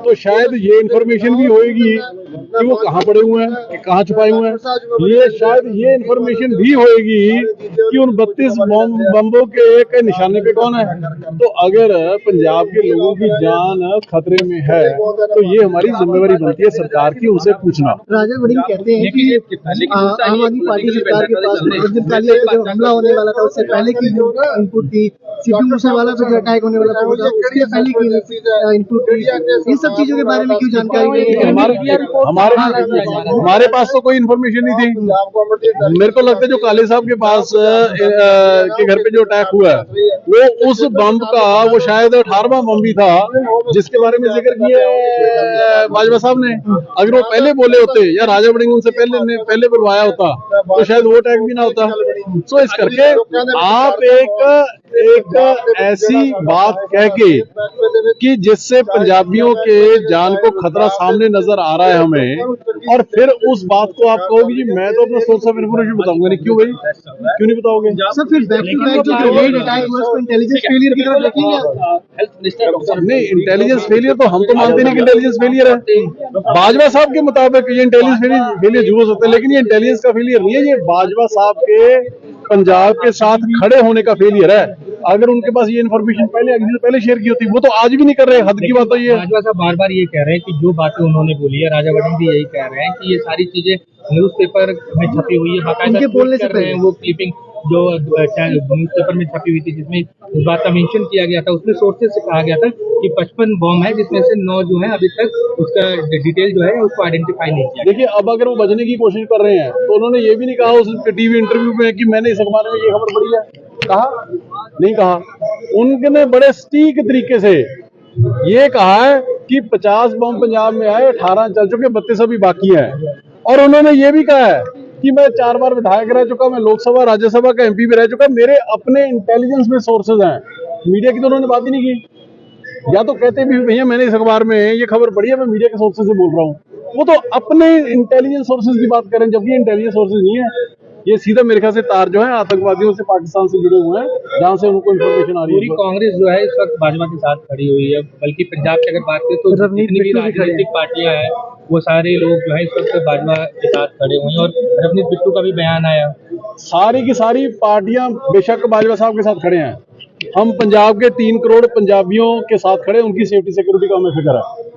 तो शायद ये इन्फॉर्मेशन भी होगी कि वो कहाँ पड़े हुए हैं, कि कहाँ छुपाए हुए हैं। ये शायद ये इन्फॉर्मेशन भी होगी कि उन 32 बम्बों के निशाने पे कौन है। तो अगर पंजाब के लोगों की जान खतरे में है तो ये हमारी जिम्मेवारी बनती है सरकार की उनसे पूछना। राजा वड़िंग कहते हैं कि आम आदमी पार्टी सरकार के पास कुछ दिन पहले जब हमला होने वाला था उससे पहले की जो इनपुट थी, सिद्धू मूसेवाला पे जो अटैक होने वाला था उससे पहले की इनपुट थी, इन सब चीजों के बारे में क्यों जानकारी हमारे पास तो कोई इन्फॉर्मेशन नहीं थी। मेरे को लगता है जो काले साहब के पास के घर पे जो अटैक हुआ है वो उस बम का वो शायद 18वां बम भी था जिसके बारे में जिक्र किया बाजवा साहब ने। अगर वो पहले बोले होते या राजा वड़िंग उनसे पहले बुलवाया होता तो शायद वो अटैक भी ना होता। सो इस करके आप एक ऐसी बात कह के कि जिससे पंजाबियों के जान को खतरा सामने नजर आ रहा है हमें, और फिर उस बात को आप कहोगे जी मैं तो अपना सोर्स ऑफ इन्फॉर्मेशन बताऊंगा नहीं। क्यों भाई, क्यों नहीं बताओगे? सर फिर बैक टू बैक जो ग्रेनेड अटैक हुआ उसको इंटेलिजेंस फेलियर की तरफ देखेंगे? नहीं, इंटेलिजेंस फेलियर तो हम तो मानते नहीं कि इंटेलिजेंस फेलियर है। बाजवा साहब के मुताबिक ये इंटेलिजेंस फेलियर जरूर हो सकता है, लेकिन ये इंटेलिजेंस का फेलियर नहीं है, ये बाजवा साहब के पंजाब के साथ खड़े होने का फेलियर है। अगर उनके पास ये इन्फॉर्मेशन पहले शेयर की होती वो तो आज भी नहीं कर रहे। हद की बात है ये। बाजवा साहब बार बार ये कह रहे हैं कि जो बातें उन्होंने बोली है, राजा वड़िंग भी यही कह रहे हैं कि ये सारी चीजें न्यूज़पेपर में छपी हुई है, बाकायदा बोलने कर रहे हैं। वो क्लिपिंग जो न्यूज़पेपर में छपी हुई थी जिसमें इस बात का मेंशन किया गया था, उसमें सोर्सेज से कहा गया था कि 55 बॉम्ब है जिसमें से 9 जो है अभी तक उसका डिटेल जो है उसको आइडेंटिफाई नहीं किया। देखिए, अब अगर वो बचने की कोशिश कर रहे हैं तो उन्होंने ये भी नहीं कहा उस टीवी इंटरव्यू में कि मैंने इस अखबार में ये खबर पढ़ी है। कहा नहीं कहा। उनने बड़े सटीक तरीके से ये कहा है कि 50 बम पंजाब में आए, 18 चल चुके, 32 अभी बाकी है। और उन्होंने ये भी कहा है कि मैं 4 बार विधायक रह चुका, मैं लोकसभा राज्यसभा का एमपी भी रह चुका, मेरे अपने इंटेलिजेंस में सोर्सेज हैं। मीडिया की तो उन्होंने बात ही नहीं की। या तो कहते भी भैया मैंने इस अखबार में ये खबर पढ़ी है, मैं मीडिया के सोर्सेज से बोल रहा हूँ। वो तो अपने इंटेलिजेंस सोर्सेज की बात करें, जबकि इंटेलिजेंस सोर्सेज नहीं है। ये सीधा मेरे ख्याल से तार जो है आतंकवादियों से पाकिस्तान से जुड़े हुए हैं, जहां से उनको इन्फॉर्मेशन आ रही है। पूरी कांग्रेस जो है इस वक्त भाजपा के साथ खड़ी हुई है, बल्कि पंजाब की अगर बात करें तो जितनी भी राजनीतिक पार्टियां हैं वो सारे लोग जो है इस वक्त भाजपा के साथ खड़े हुए हैं। और रवनीत बिट्टू का भी बयान आया, सारी की सारी पार्टियां बेशक बाजवा साहब के साथ खड़े हैं। हम पंजाब के 3 करोड़ पंजाबियों के साथ खड़े, उनकी सेफ्टी सिक्योरिटी का हमें फिक्र है।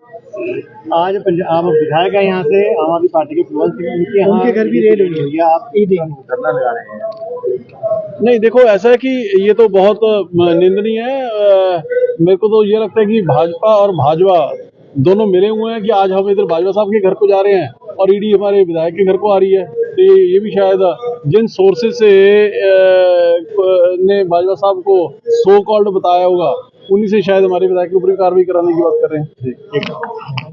आज पंजाब विधायक है यहाँ से आम आदमी पार्टी के उनके घर भी रेड हुई है, आप धरना लगा रहे हैं? नहीं, देखो ऐसा है कि ये तो बहुत निंदनीय है। मेरे को तो ये लगता है कि भाजपा और भाजपा दोनों मिले हुए हैं कि आज हम इधर बाजवा साहब के घर को जा रहे हैं और ईडी हमारे विधायक के घर को आ रही है। तो ये भी शायद जिन सोर्सेज से ने बाजवा साहब को सो कॉल्ड बताया होगा, उन्हीं से शायद हमारे विधायक के ऊपर कार्रवाई कराने की बात कर रहे हैं।